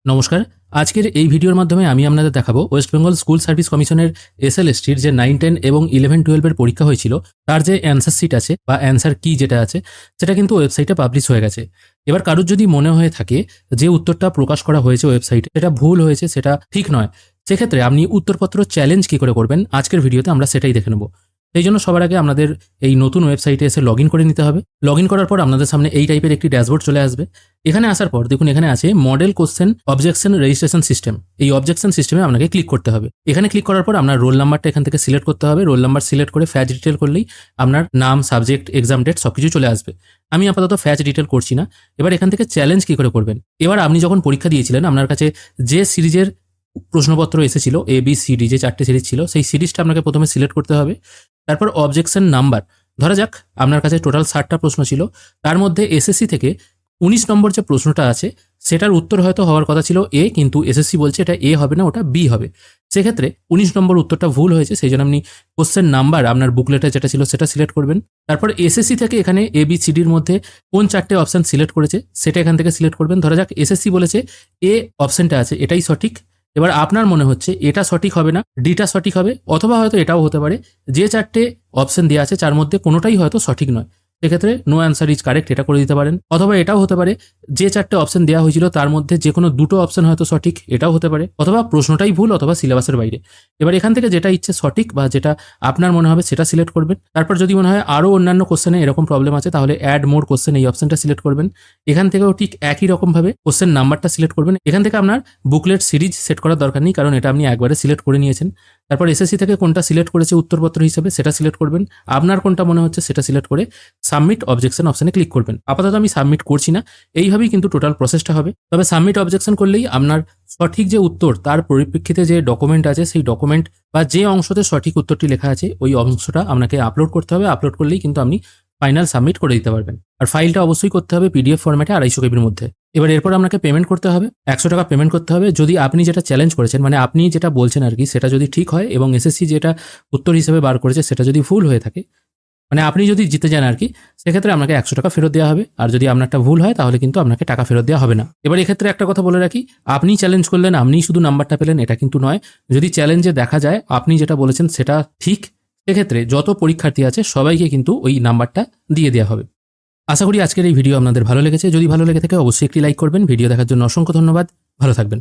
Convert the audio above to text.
নমস্কার। আজকের এই ভিডিওর মাধ্যমে আমি আপনাদের দেখাবো ওয়েস্ট বেঙ্গল স্কুল সার্ভিস কমিশনের এসএলএসটির যে 9, 10 এবং 11, 12 এর পরীক্ষা হয়েছিল তার যে অ্যান্সার শিট আছে বা অ্যান্সার কি যেটা আছে সেটা কিন্তু ওয়েবসাইটে পাবলিশ হয়ে গেছে। এবার কারোর যদি মনে হয়ে থাকে যে উত্তরটা প্রকাশ করা হয়েছে ওয়েবসাইটে সেটা ভুল হয়েছে, সেটা ঠিক নয়, সেক্ষেত্রে আপনি উত্তরপত্র চ্যালেঞ্জ কি করে করবেন আজকের ভিডিওতে আমরা সেটাই দেখে নেব। সেই জন্য সবার আগে আপনাদের এই নতুন ওয়েবসাইটে এসে লগ ইন করে নিতে হবে। লগ ইন করার পর আপনাদের সামনে এই টাইপের একটি ড্যাশবোর্ড চলে আসবে। এখানে আসার পর দেখুন এখানে আছে model question objection registration system. এই অবজেকশন সিস্টেমে আপনাকে ক্লিক করতে হবে। এখানে ক্লিক করার পর আপনার রোল নাম্বারটা এখান থেকে সিলেক্ট করতে হবে। রোল নাম্বার সিলেক্ট করে ফ্যাচ ডিটেল করলেই আপনার নাম, সাবজেক্ট, এক্সাম ডেট সবকিছু চলে আসবে। আমি আপাতত ফ্যাচ ডিটেল করছি না। এবার এখান থেকে চ্যালেঞ্জ কি করে করবেন। এবার আপনি যখন পরীক্ষা দিয়েছিলেন আপনার কাছে যে সিরিজের প্রশ্নপত্র এসেছিল ABCD যে 4টে সিরিজ ছিল সেই সিরিজটা আপনাকে প্রথমে সিলেক্ট করতে হবে। তারপর অবজেকশন নাম্বার, ধরা যাক আপনার কাছে টোটাল 60টা প্রশ্ন ছিল, তার মধ্যে এসএসসি থেকে 19 নম্বর যে প্রশ্নটা আছে সেটার উত্তর হয়তো হওয়ার কথা ছিল A, কিন্তু এসএসসি বলছে এটা A হবে না, ওটা B হবে। সেক্ষেত্রে 19 নম্বর উত্তরটা ভুল হয়েছে, সেই জন্য আপনি কোশ্চেন নাম্বার আপনার বুকলেটে যেটা ছিল সেটা সিলেক্ট করবেন। তারপর এসএসসি থেকে এখানে ABCDর মধ্যে কোন 4টে অপশন সিলেক্ট করেছে সেটা এখান থেকে সিলেক্ট করবেন। ধরা যাক এসএসসি বলেছে A অপশনটা আছে এটাই সঠিক। এবার আপনার মনে হচ্ছে এটা সঠিক হবে না, ডিটা সঠিক হবে, অথবা হয়তো এটাও হতে পারে যে 4টে অপশন দেওয়া আছে তার মধ্যে কোনোটাই হয়তো সঠিক নয়। সেক্ষেত্রে নো অ্যান্সার ইজ কারেক্ট এটা করে দিতে পারেন। অথবা এটাও হতে পারে যে 4টে অপশন দেওয়া হয়েছিল তার মধ্যে যে কোনো 2টো অপশন হয়তো সঠিক, এটাও হতে পারে। অথবা প্রশ্নটাই ভুল অথবা সিলেবাসের বাইরে। এবার এখান থেকে যেটা ইচ্ছে সঠিক বা যেটা আপনার মনে হবে সেটা সিলেক্ট করবেন। তারপর যদি মনে হয় আরও অন্যান্য কোশ্চেনে এরকম প্রবলেম আছে তাহলে অ্যাড মোর কোশ্চেন এই অপশনটা সিলেক্ট করবেন। এখান থেকেও ঠিক একই রকমভাবে কোশ্চেন নাম্বারটা সিলেক্ট করবেন। এখান থেকে আপনার বুকলেট সিরিজ সেট করার দরকার নেই, কারণ এটা আপনি একবারে সিলেক্ট করে নিয়েছেন। তারপর এসএসসি থেকে কোনটা সিলেক্ট করেছে উত্তরপত্র হিসেবে সেটা সিলেক্ট করবেন। আপনার কোনটা মনে হচ্ছে সেটা সিলেক্ট করে সাবমিট অবজেকশন অপশনে ক্লিক করবেন। আপাতত আমি সাবমিট করছি না, এইভাবেই কিন্তু টোটাল প্রসেসটা হবে। তবে সাবমিট অবজেকশন করলেই আপনার সঠিক যে উত্তর তার পরিপ্রেক্ষিতে যে ডকুমেন্ট আছে সেই ডকুমেন্ট বা যে অংশতে সঠিক উত্তরটি লেখা আছে ওই অংশটা আপনাকে আপলোড করতে হবে। আপলোড করলেই কিন্তু আপনি ফাইনাল সাবমিট করে দিতে পারবেন। আর ফাইলটা অবশ্যই করতে হবে PDF ফরম্যাটে 250 কেবির মধ্যে। এবার এরপর আপনাকে পেমেন্ট করতে হবে, 100 টাকা পেমেন্ট করতে হবে। যদি আপনি যেটা চ্যালেঞ্জ করেছেন মানে আপনি যেটা বলছেন আর কি সেটা যদি ঠিক হয় এবং এসএসসি যেটা উত্তর হিসেবে বার করেছে সেটা যদি ভুল হয়ে থাকে, মানে আপনি যদি জিতে যান আর কি, সেক্ষেত্রে আপনাকে 100 টাকা ফেরত দেওয়া হবে। আর যদি আপনারটা ভুল হয় তাহলে কিন্তু আপনাকে টাকা ফেরত দেওয়া হবে না। এবার এক্ষেত্রে একটা কথা বলে রাখি, আপনি চ্যালেঞ্জ করলেন আপনিই শুধু নাম্বারটা পেলেন এটা কিন্তু নয়। যদি চ্যালেঞ্জে দেখা যায় আপনি যেটা বলেছেন সেটা ঠিক, সেক্ষেত্রে যত পরীক্ষার্থী আছে সবাইকে কিন্তু ওই নাম্বারটা দিয়ে দেওয়া হবে। আশা করি আজকের এই ভিডিও আপনাদের ভালো লেগেছে। যদি ভালো লেগে থাকে অবশ্যই একটি লাইক করবেন। ভিডিও দেখার জন্য অসংখ্য ধন্যবাদ। ভালো থাকবেন।